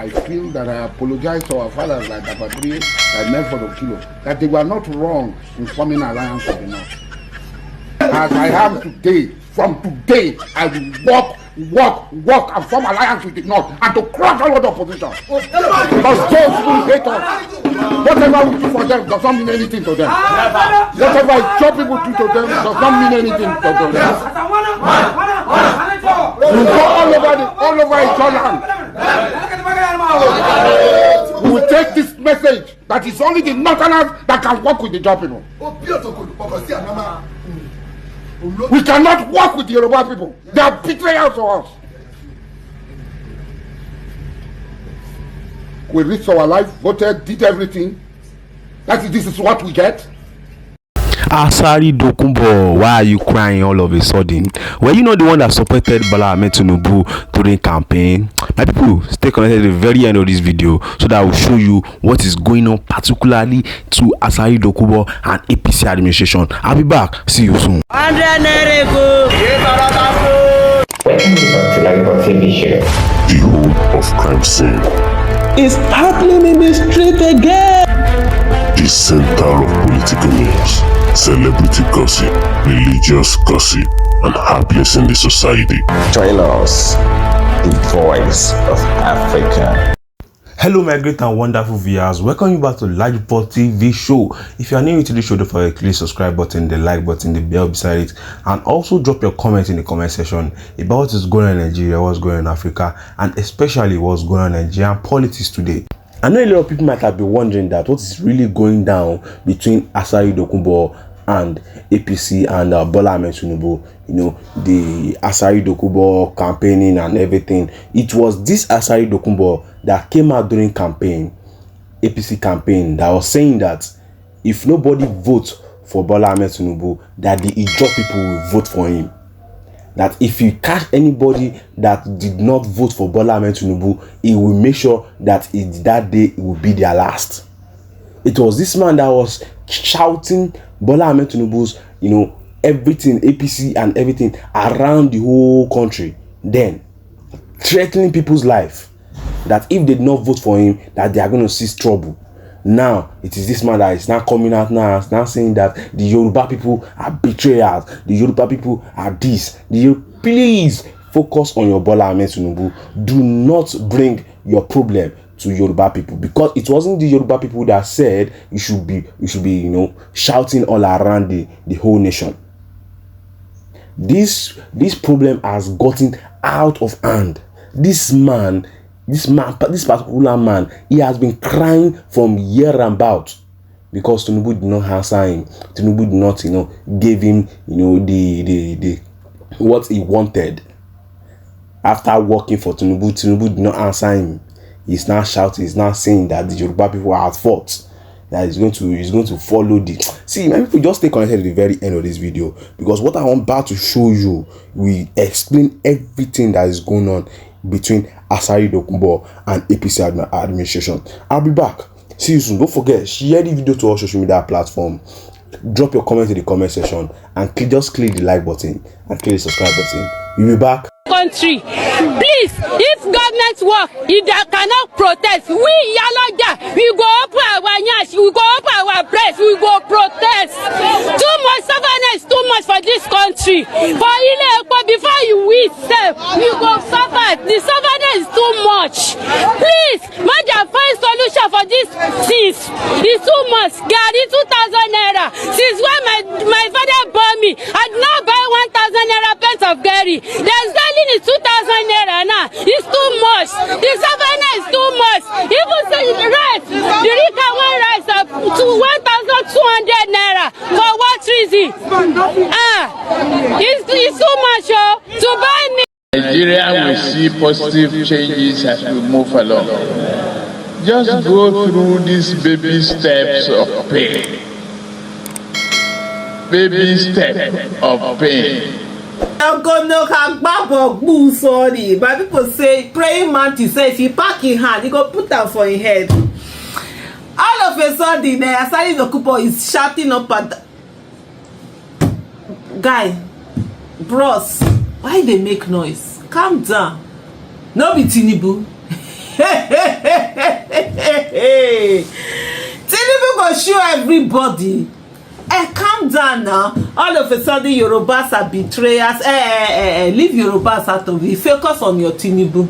I feel that I apologize to our fathers like Dabadri, like Nelford Okilo, that they were not wrong in forming an alliance with the North. As I am today, from today, I will walk and form alliance with the North and to crush all of the opposition. Because those who hate us, whatever we do for them does not mean anything to them. Whatever job people do to them does not mean anything to them. We go all over each other. We will take this message that it's only the Northerners that can work with the job people. We cannot work with the Yoruba people. They are betrayers to us. We risked our life, voted, did everything. This is what we get. Asari Dokunbo, why are you crying all of a sudden? Were you not the one that supported BOLA TINUBU during campaign? My people, stay connected to the very end of this video so that I will show you what is going on, particularly to Asari Dokunbo and APC administration. I'll be back. See you soon. Welcome to LAJUPOG TV show. The whole of crime scene is happening in the street again. The center of political news, celebrity gossip, religious gossip, and happiness in the society. Join us, the voice of Africa. Hello my great and wonderful viewers, welcome you back to LAJUPOG TV show. If you are new to the show, don't forget to click the subscribe button, the like button, the bell beside it, and also drop your comments in the comment section about what is going on in Nigeria, what's going on in Africa, and especially what's going on in Nigerian politics today. I know a lot of people might have been wondering that what is really going down between Asari Dokunbo and APC and BOLA TINUBU. You know, the Asari Dokunbo campaigning and everything. It was this Asari Dokunbo that came out during campaign, APC campaign, that was saying that if nobody votes for BOLA TINUBU, that the Ijaw people will vote for him. That if you catch anybody that did not vote for BOLA TINUBU, he will make sure that that day it will be their last. It was this man that was shouting BOLA TINUBU's, you know, everything, APC and everything around the whole country, then threatening people's life, that if they did not vote for him, that they are going to see trouble. Now it is this man that is now coming out now saying that the Yoruba people are betrayers, the Yoruba people are this. Please focus on your BOLA TINUBU. Do not bring your problem to Yoruba people, because it wasn't the Yoruba people that said you should be you know, shouting all around the whole nation. This problem has gotten out of hand. This particular man, he has been crying from year and about because Tinubu did not answer him. Tinubu did not, you know, give him, you know, the what he wanted. After working for Tinubu, Tinubu did not answer him. He's now shouting, he's now saying that the Yoruba people are at fault. That he's going to follow the. See, my people, just stay connected to the very end of this video, because what I'm about to show you, we explain everything that is going on between Asari Dokunbo and APC administration. I'll be back. See you soon. Don't forget, share the video to all social media platform. Drop your comment in the comment section and just click the like button and click the subscribe button. We'll be back. Country, please, if government work, if they cannot protest, we Yaloja, we go open our nyash, we go open our press, we go protest. Too much stubbornness, too much for this country. For before you win, we go suffer. The stubbornness is too much. Please, man, find solution for this things. It's too much. Gary 2,000 naira. Since when my father bought me, I did not buy 1,000 naira pence of Gary. There's is 2,000 naira now. It's too much. The savannah is too much. Even say rice, the Rika one rice up to 1,200 naira. For what reason? It's too much, to buy me. Nigeria will see positive changes as we move along. Just go through these baby steps of pain. Baby step of pain. Sorry, but people say praying mantis say if he pack in hand, he go put that for his head. All of a sudden, Asari Dokunbo is shouting up at guy, bros. Why they make noise? Calm down. No be Tinubu. go show everybody. Calm down now. All of a sudden, Yorubas are betrayers. Leave Yorubas out of it. Focus on your Tinubu.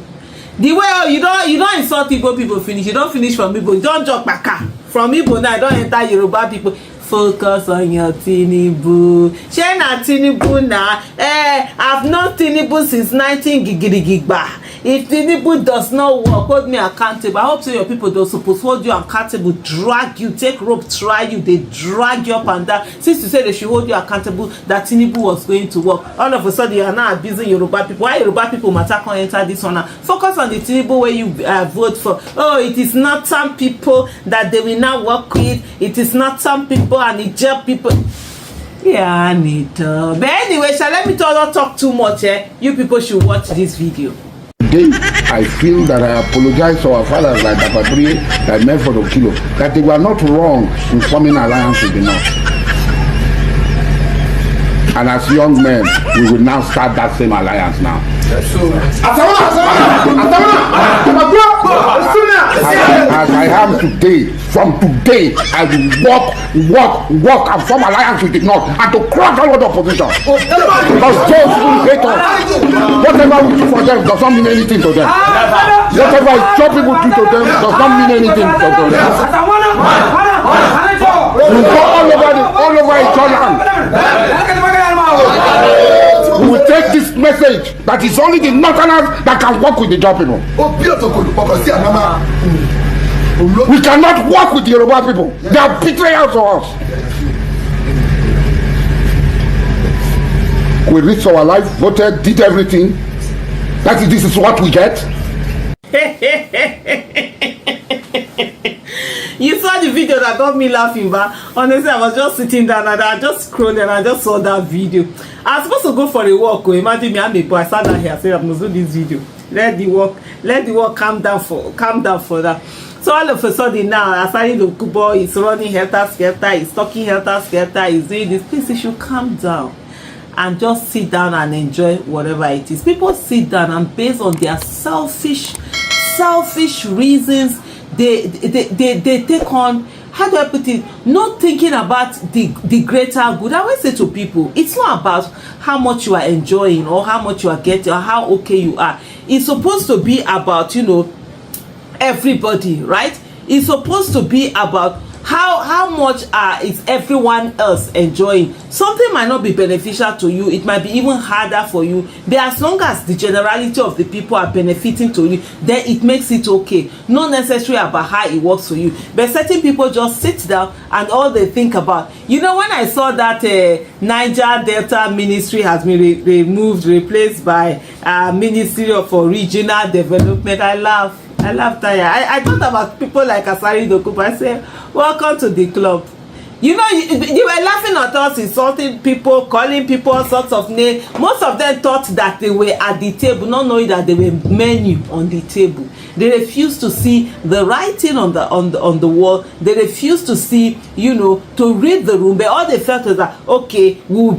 The way you don't insult Igbo people finish. You don't finish from Igbo. You don't jump back from Igbo now. You don't enter Yoruba people. Focus on your Tinubu. Share na Tinubu na. I've known Tinubu since 19gigirigigba. If Tinubu does not work, hold me accountable. I hope so your people don't suppose hold you accountable, drag you, take rope, try you, they drag you up and down. Since you say they should hold you accountable that Tinubu was going to work, all of a sudden you are now abusing Yoruba people. Why Yoruba people matter can enter this one now? Focus on the Tinubu where you vote for. Oh, it is not some people that they will now work with. It is not some people and it just people. Yeah, Anita. But anyway, let me not talk too much. You people should watch this video. Today, I feel that I apologize to our fathers like Dapadri, like Medford Okilo, that they were not wrong in forming an alliance with the North. And as young men, we will now start that same alliance now. As I am today, from today, I will walk and form alliance with the North and to crush all of the opposition. Because those who hate us, whatever we do for them does not mean anything to them. Whatever some people do to them does not mean anything to them. We go all over each other. We will take this message that it's only the Northerners that can work with the Jaw people. We cannot work with the Yoruba people. They are betrayers to us. We risked our life, voted, did everything. This is what we get. You saw the video that got me laughing, but honestly, I was just sitting down and I just scrolled and I just saw that video. I was supposed to go for a walk. Imagine me, I'm a boy. I sat down here. I said, I must do this video. Let the walk calm down for that. So all of a sudden now, Asari Dokunbo is running helter-skelter, he's talking helter-skelter, he's doing this. Please, you should calm down and just sit down and enjoy whatever it is. People sit down and based on their selfish reasons, they take on, how do I put it, not thinking about the greater good. I always say to people, it's not about how much you are enjoying or how much you are getting or how okay you are. It's supposed to be about, everybody, right? It's supposed to be about how much is everyone else enjoying. Something might not be beneficial to you, it might be even harder for you, but as long as the generality of the people are benefiting to you, then it makes it okay. Not necessarily about how it works for you, but certain people just sit down and all they think about, when I saw that Niger Delta ministry has been replaced by Ministry of Regional Development, I laughed. I thought about people like Asari Dokunbo. I said, welcome to the club. You were laughing at us, insulting people, calling people all sorts of names. Most of them thought that they were at the table, not knowing that they were menu on the table. They refused to see the writing on the wall. They refused to see, to read the room. But all they felt was that, okay, we will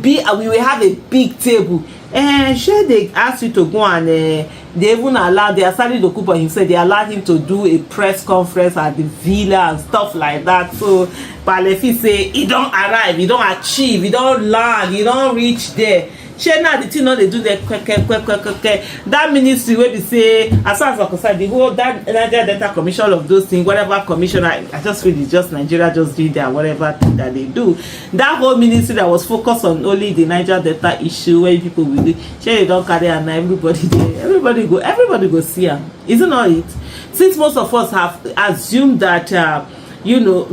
have a big table. And sure, they asked you to go and they even allowed the Asari Dokunbo himself, they allowed him to do a press conference at the villa and stuff like that. So Palefi say he don't arrive, he don't achieve, he don't land, he don't reach there. Shey now the thing they do the that ministry where they say as far as I'm concerned, the whole that Niger Delta Commission of those things, whatever commission, I just feel it's just Nigeria just doing their whatever thing that they do. That whole ministry that was focused on only the Niger Delta issue where people will do, shey they don't carry and everybody there, everybody go see her. Isn't not it? Since most of us have assumed that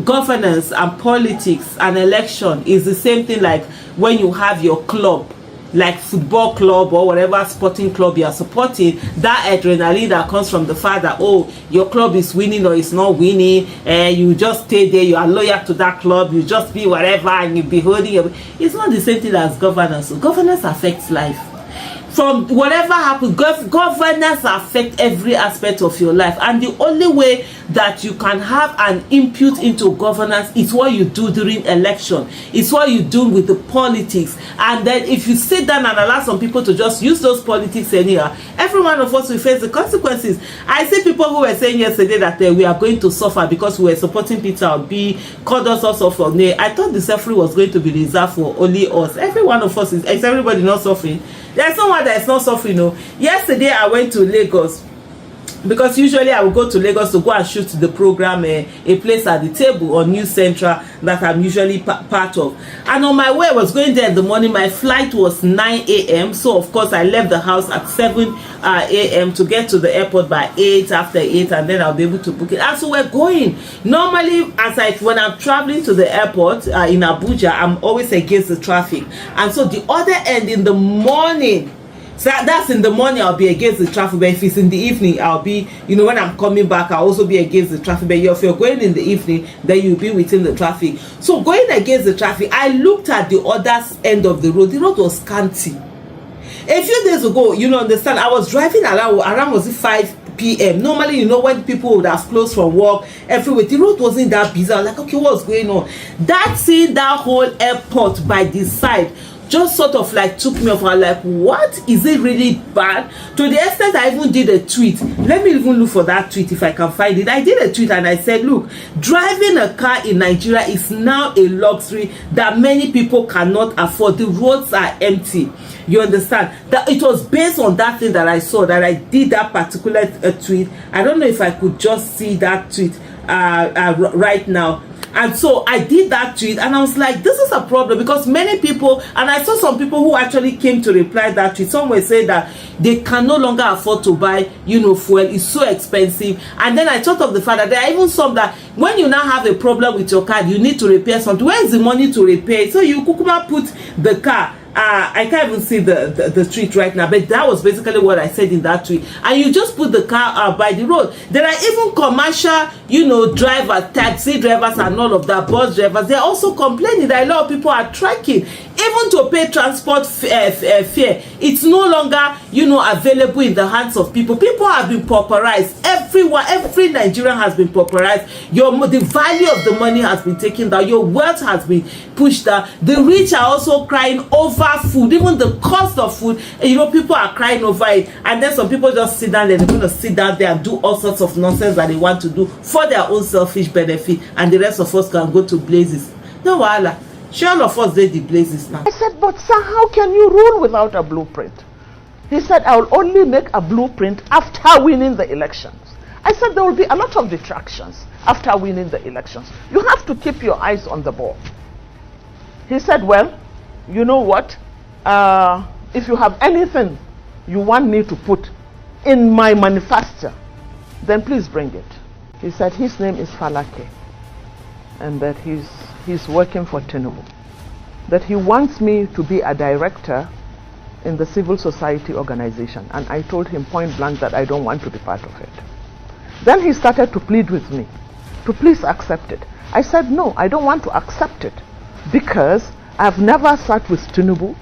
governance and politics and election is the same thing, like when you have your club, like football club or whatever sporting club you are supporting, that adrenaline that comes from the fact that, oh, your club is winning or it's not winning, and you just stay there, you are loyal to that club, you just be whatever and you be holding your... It's not the same thing as governance. So governance affects life. From whatever happens, governance affects every aspect of your life, and the only way that you can have an input into governance is what you do during election. It's what you do with the politics. And then if you sit down and allow some people to just use those politics anyhow, every one of us will face the consequences. I see people who were saying yesterday that we are going to suffer because we were supporting Peter Obi, called us also for nay. I thought the suffering was going to be reserved for only us. Every one of us is everybody not suffering. There's someone that is not suffering. No. Yesterday I went to Lagos because usually I will go to Lagos to go and shoot the program, a place at the table on News Central that I'm usually part of. And on my way, I was going there in the morning. My flight was 9 a.m. So of course I left the house at 7 a.m. to get to the airport by 8, after 8, and then I'll be able to book it. And so we're going. Normally, when I'm traveling to the airport in Abuja, I'm always against the traffic. And so the other end in the morning, so that's in the morning, I'll be against the traffic. But if it's in the evening, I'll be, when I'm coming back, I'll also be against the traffic. But if you're going in the evening, then you'll be within the traffic. So going against the traffic, I looked at the other end of the road. The road was scanty. A few days ago, understand, I was driving around was it 5 p.m. Normally, when people would have closed from work, everywhere, the road wasn't that busy. I was like, okay, what's going on? Seeing that whole airport by the side just sort of like took me off. I'm like, what? Is it really bad? To the extent I even did a tweet. Let me even look for that tweet if I can find it. I did a tweet and I said, look, driving a car in Nigeria is now a luxury that many people cannot afford. The roads are empty. You understand? That it was based on that thing that I saw that I did that particular tweet. I don't know if I could just see that tweet right now. And so I did that tweet and I was like, this is a problem, because many people, and I saw some people who actually came to reply that tweet. Some were saying that they can no longer afford to buy, fuel. It's so expensive. And then I thought of the fact that there are even some that when you now have a problem with your car, you need to repair something. Where is the money to repair it? So you kukuma put the car. I can't even see the tweet right now, but that was basically what I said in that tweet. And you just put the car by the road. There are even commercial, drivers, taxi drivers and all of that, bus drivers. They're also complaining that a lot of people are trekking, even to pay transport fare. It's no longer, available in the hands of people. People have been pauperized. Everyone, every Nigerian has been pauperized. The value of the money has been taken down. Your wealth has been pushed down. The rich are also crying over food, even the cost of food. People are crying over it, and then some people just sit down there. They're going to sit down there and do all sorts of nonsense that they want to do for their own selfish benefit, and the rest of us can go to blazes. No wahala. Sure, all of us did the blazes now. I said, but sir, how can you rule without a blueprint? He said, I will only make a blueprint after winning the elections. I said, there will be a lot of distractions after winning the elections. You have to keep your eyes on the ball. He said, well, you know what? If you have anything you want me to put in my manifesto, then please bring it. He said his name is Falake, and that he's working for Tinubu. That he wants me to be a director in the civil society organization, and I told him point blank that I don't want to be part of it. Then he started to plead with me to please accept it. I said no, I don't want to accept it, because I've never sat with Tinubu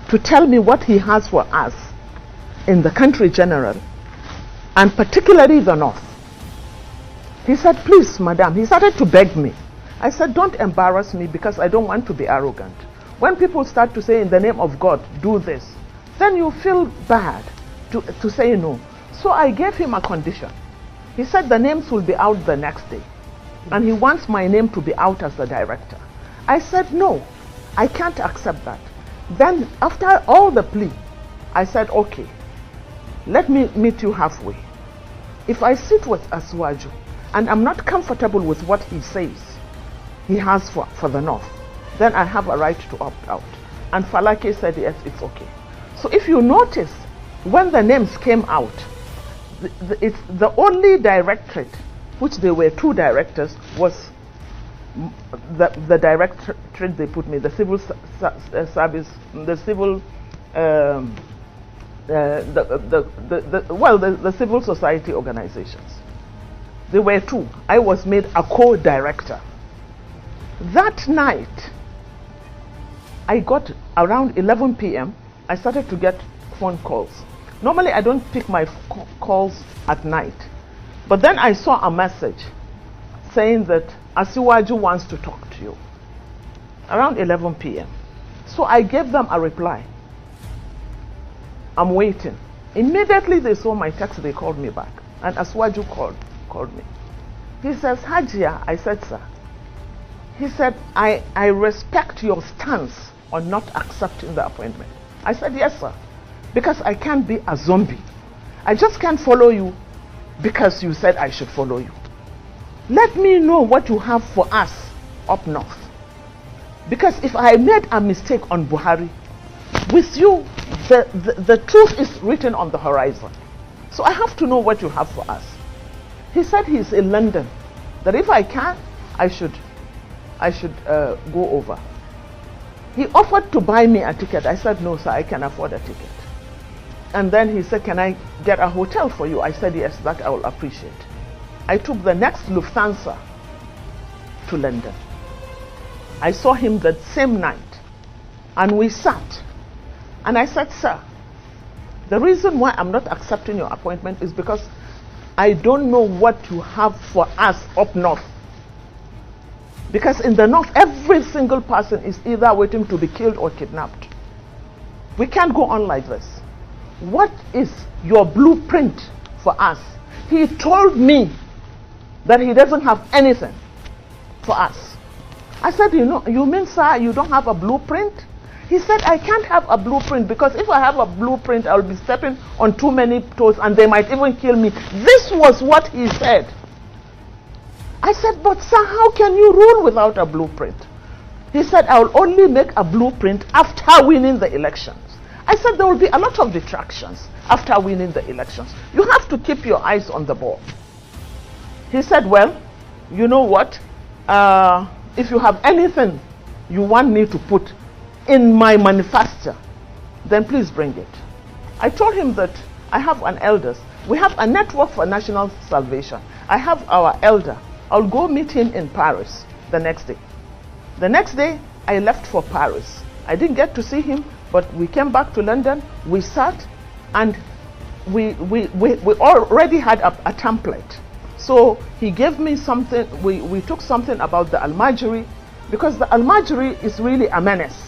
to tell me what he has for us in the country general, and particularly the North. He said, please, madam. He started to beg me. I said, don't embarrass me, because I don't want to be arrogant. When people start to say, in the name of God, do this, then you feel bad to say no. So I gave him a condition. He said the names will be out the next day, and he wants my name to be out as the director. I said, no, I can't accept that. Then after all the plea, I said, okay, let me meet you halfway. If I sit with Asuwaju and I'm not comfortable with what he says he has for the North, then I have a right to opt out. And Falake said, yes, it's okay. So if you notice, when the names came out, it's the only directorate, which there were two directors, was the directorate they put me, the civil service, the civil, the civil society organizations. There were two. I was made a co-director. That night, I got around 11 p.m. I started to get phone calls. Normally, I don't pick my calls at night. But then I saw a message saying that Asiwaju wants to talk to you around 11 p.m. So I gave them a reply. I'm waiting. Immediately they saw my text, they called me back. And Asiwaju called me. He says, Hajia, I said, sir. He said, I respect your stance on not accepting the appointment. I said, yes, sir. Because I can't be a zombie. I just can't follow you because you said I should follow you. Let me know what you have for us up north. Because if I made a mistake on Buhari, with you, the truth is written on the horizon. So I have to know what you have for us. He said he's in London, that if I can, I should go over. He offered to buy me a ticket. I said, no, sir, I can afford a ticket. And then he said, can I get a hotel for you? I said, yes, that I will appreciate. I took the next Lufthansa to London. I saw him that same night, and we sat. And I said, sir, the reason why I'm not accepting your appointment is because I don't know what you have for us up north. Because in the north, every single person is either waiting to be killed or kidnapped. We can't go on like this. What is your blueprint for us? He told me that he doesn't have anything for us. I said, you mean, sir, you don't have a blueprint? He said, I can't have a blueprint because if I have a blueprint, I'll be stepping on too many toes and they might even kill me. This was what he said. I said, but sir, how can you rule without a blueprint? He said, I will only make a blueprint after winning the elections. I said, there will be a lot of distractions after winning the elections. You have to keep your eyes on the ball. He said, well, you know what? If you have anything you want me to put in my manifesto, then please bring it. I told him that I have an elders. We have a network for national salvation. I have our elder. I'll go meet him in Paris the next day. The next day, I left for Paris. I didn't get to see him, but we came back to London. We sat, and we already had a template. So he gave me something. We took something about the Almajiri, because the Almajiri is really a menace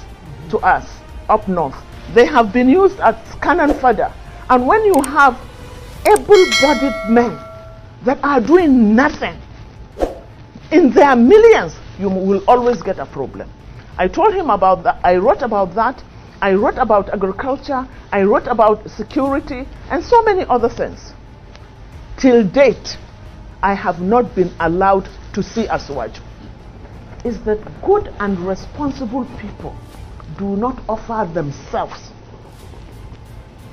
to us up north. They have been used as cannon fodder. And when you have able-bodied men that are doing nothing, in their millions, you will always get a problem. I told him about that. I wrote about that. I wrote about agriculture. I wrote about security and so many other things. Till date, I have not been allowed to see Asiwaju. Is that good and responsible people do not offer themselves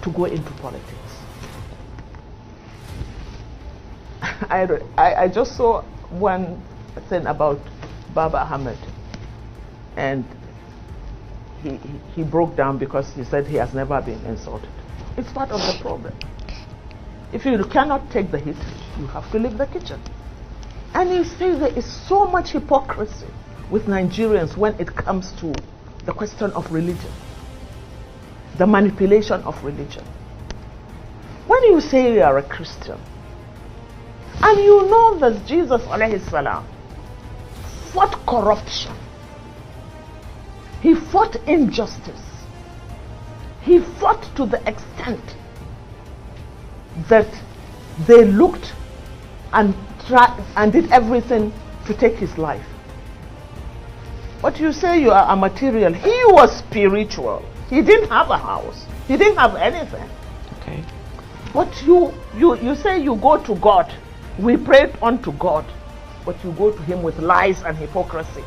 to go into politics. I just saw one thing about Baba Ahmed, and he broke down because he said he has never been insulted. It's part of the problem. If you cannot take the heat, you have to leave the kitchen. And you see there is so much hypocrisy with Nigerians when it comes to the question of religion, the manipulation of religion. When you say you are a Christian, and you know that Jesus alayhi salam fought corruption, he fought injustice, he fought to the extent that they looked and tried and did everything to take his life. But you say you are a material. He was spiritual. He didn't have a house. He didn't have anything. Okay. But you say you go to God. We prayed unto God, but you go to him with lies and hypocrisy.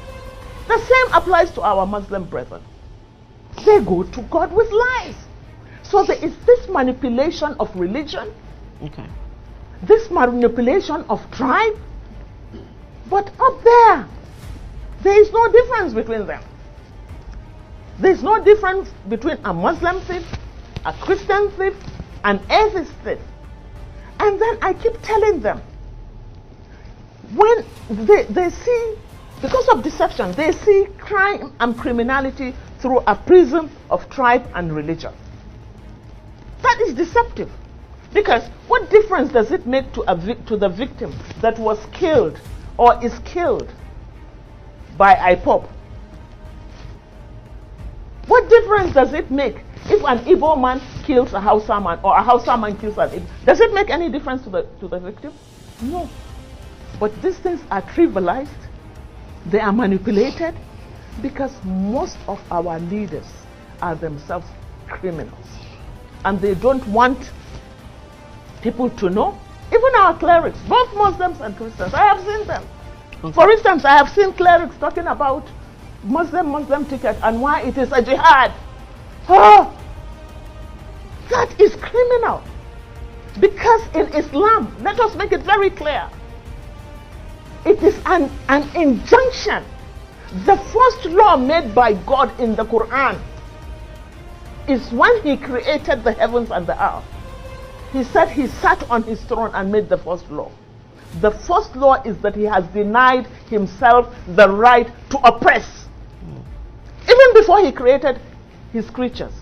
The same applies to our Muslim brethren. They go to God with lies. So there is this manipulation of religion, this manipulation of tribe, but up there is no difference between them. There is no difference between a Muslim thief, a Christian thief, an atheist thief. And then I keep telling them, when they see, because of deception, they see crime and criminality through a prism of tribe and religion. That is deceptive. Because what difference does it make to the victim that was killed or is killed by IPOB? What difference does it make if an Igbo man kills a Hausa man or a Hausa man kills an Igbo? Does it make any difference to the victim? No. But these things are trivialized. They are manipulated because most of our leaders are themselves criminals. And they don't want people to know. Even our clerics, both Muslims and Christians, I have seen them. Okay. For instance, I have seen clerics talking about Muslim ticket and why it is a jihad. Oh, that is criminal. Because in Islam, let us make it very clear, it is an injunction. The first law made by God in the Quran is when he created the heavens and the earth. He said he sat on his throne and made the first law. The first law is that he has denied himself the right to oppress. Even before he created his creatures.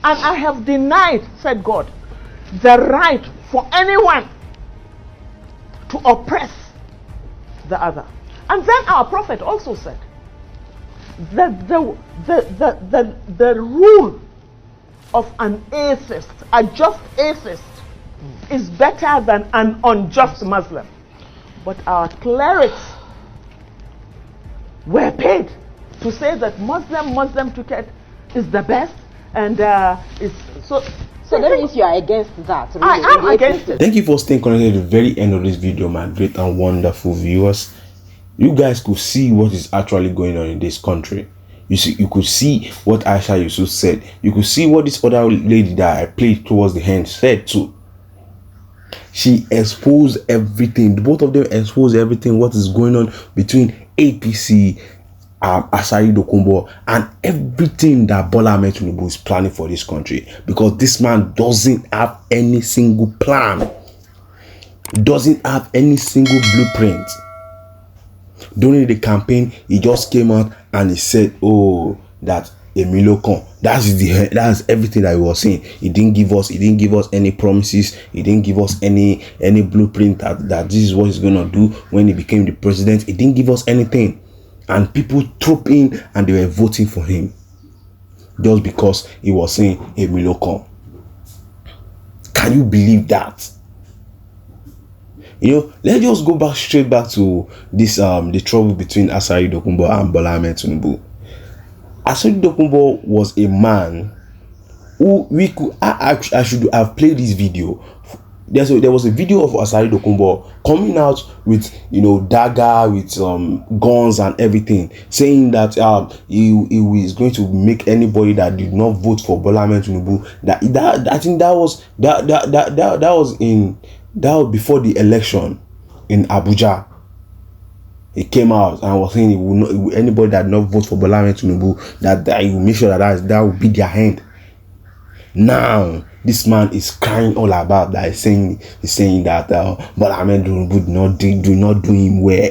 And I have denied, said God, the right for anyone to oppress the other. And then our prophet also said that the rule of an atheist, a just atheist, is better than an unjust Muslim. But our clerics were paid to say that Muslim ticket is the best, and it's so that means you are against that. Really. I am against it. Thank you for staying connected to the very end of this video, my great and wonderful viewers. You guys could see what is actually going on in this country. You could see what Aisha Yusuf said. You could see what this other lady that I played towards the end said too. She exposed everything. Both of them exposed everything, what is going on between APC, Asari Dokunbo, and everything that Bola Tinubu is planning for this country. Because this man doesn't have any single plan. Doesn't have any single blueprint. During the campaign, he just came out and he said, oh, that Emilio Con. That's everything that he was saying. He didn't give us any promises. He didn't give us any blueprint that this is what he's gonna do when he became the president. He didn't give us anything. And people trooped in and they were voting for him. Just because he was saying Emilio Con. Can you believe that? You know, let's just go straight back to this the trouble between Asari Dokunbo and Bola Tinubu. Asari Dokunbo was a man who I should have played this video. There was a video of Asari Dokunbo coming out with, you know, dagger, with guns and everything, saying that he is going to make anybody that did not vote for Bola Tinubu. I think that was before the election in Abuja. He came out and was saying anybody that did not vote for Bola Tinubu, that he will make sure that will be their hand. Now this man is crying all about that. He's saying that Bola Tinubu do not do him well.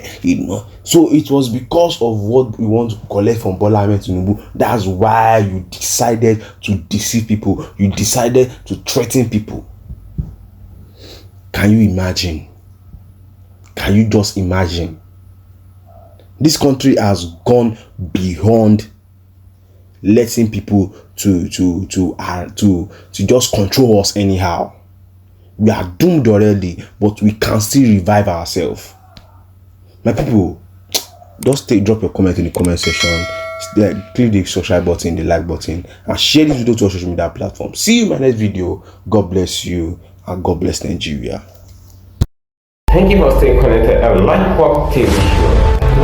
So it was because of what we want to collect from Bola Tinubu. That's why you decided to deceive people. You decided to threaten people. Can you imagine? Can you just imagine? This country has gone beyond letting people to just control us anyhow. We are doomed already, but we can still revive ourselves. My people, just drop your comment in the comment section. Click the subscribe button, the like button, and share this video to our social media platform. See you in my next video. God bless you, and God bless Nigeria. Thank you for staying connected at LAJUPOG TV show.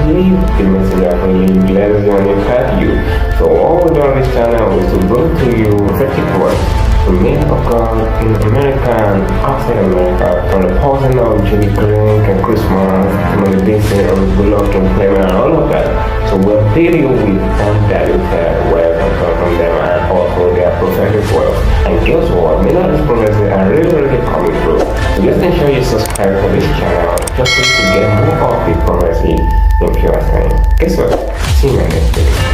Leave the message for you, bless you and impact you. So all we do on this channel is to bring to you prophetic words from men of God in America and outside America, from the person of Judy Green and Christmas, from the Disney of Bullock and Clement and all of that. So we'll fill you with undiluted words from them and also their prophetic words. And guess what? Many of these prophecies are really coming through. So just ensure you subscribe to this channel just to get more of the prophecy in pure time. Guess what? See you in the next video.